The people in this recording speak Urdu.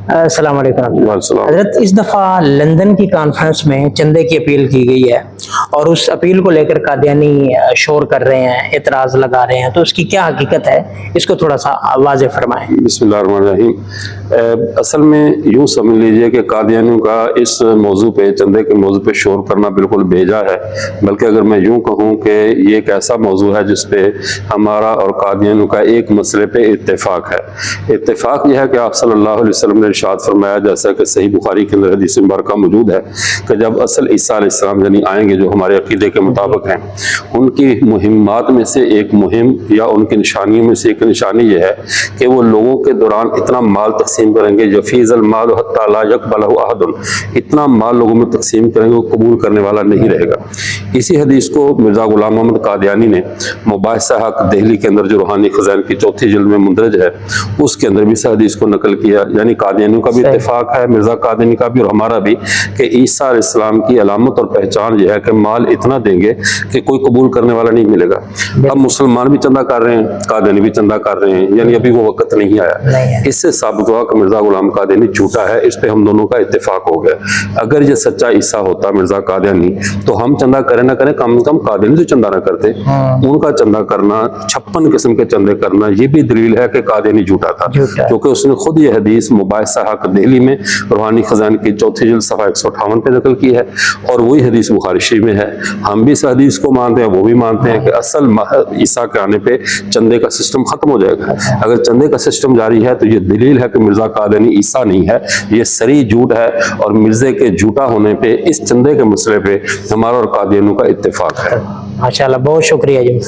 السلام علیکم حضرت، اس دفعہ لندن کی کانفرنس میں چندے کی اپیل کی گئی ہے اور اس اپیل کو لے کر قادیانی شور کر رہے ہیں، اعتراض لگا رہے ہیں، تو اس کی کیا حقیقت ہے، اس کو تھوڑا سا واضح فرمائیں۔ بسم اللہ الرحمن الرحیم۔ اصل میں یوں سمجھ لیجئے کہ قادیانیوں کا اس موضوع پہ، چندے کے موضوع پہ شور کرنا بالکل بھیجا ہے، بلکہ اگر میں یوں کہوں کہ یہ ایک ایسا موضوع ہے جس پہ ہمارا اور قادیانیوں کا ایک مسئلے پہ اتفاق ہے۔ اتفاق یہ ہے کہ آپ صلی اللہ علیہ وسلم نے ارشاد فرمایا، جیسا کہ صحیح بخاری کے اندر حدیث مبارکہ موجود ہے، کہ جب اصل عیسیٰ علیہ السلام یعنی آئیں گے جو ہمارے عقیدے کے مطابق ہیں، ان کی مہمات میں سے ایک مہم یا ان کی نشانیوں میں سے ایک نشانی یہ ہے کہ وہ لوگوں کے دوران اتنا مال تقسیم کریں گے، یفیض المال حتی لا یقبلہ احد، اتنا مال لوگوں میں تقسیم کریں گے وہ قبول کرنے والا نہیں رہے گا۔ اسی حدیث کو مرزا غلام محمد قادیانی نے مباحثہ حق دہلی کے اندر جو روحانی خزائن کی چوتھی جلد میں مندرج ہے، اس کے اندر بھی اس حدیث کو نقل کیا، یعنی قادیانیوں کا بھی اتفاق ہے، مرزا قادیانی کا بھی اور ہمارا بھی، کہ عیسیٰ علیہ السلام کی علامت اور پہچان یہ ہے کہ مال اتنا دیں گے کہ کوئی قبول کرنے والا نہیں ملے گا۔ اب مسلمان بھی چندہ کر رہے ہیں، قادیانی بھی چندہ کر رہے ہیں، یعنی ابھی وہ وقت نہیں آیا۔ اس سے ثابت ہوا کہ مرزا غلام قادیانی جھوٹا ہے، اس پہ ہم دونوں کا اتفاق ہو گیا۔ اگر یہ سچا عیسیٰ ہوتا مرزا قادیانی تو ہم چندہ کریں نہ کریں، کم از کم قادیانی تو چندہ نہ کرتے۔ ان کا چندہ کرنا، 56 قسم کے چندے کرنا، یہ بھی دلیل ہے کہ قادیانی جھوٹا تھا، کیونکہ اس نے خود یہ حدیث مباحثہ حق دہلی میں روحانی خزائن کی چوتھی جلد صفحہ 158 پہ نقل کی ہے، اور وہی حدیث بخاری شریف میں ہے۔ ہم بھی اس حدیث کو مانتے ہیں، وہ بھی مانتے ہیں کہ اصل عیسیٰ کے آنے پہ چندے کا سسٹم ختم ہو جائے گا۔ اگر چندے کا سسٹم جاری ہے تو یہ دلیل ہے کہ مرزا قادیانی عیسیٰ نہیں ہے، یہ صریح جھوٹ ہے، اور مرزے کے جھوٹا ہونے پہ اس چندے کے مسئلے پہ ہمارا اور قادیانیوں کا اتفاق ہے۔ ماشاءاللہ، بہت شکریہ جی۔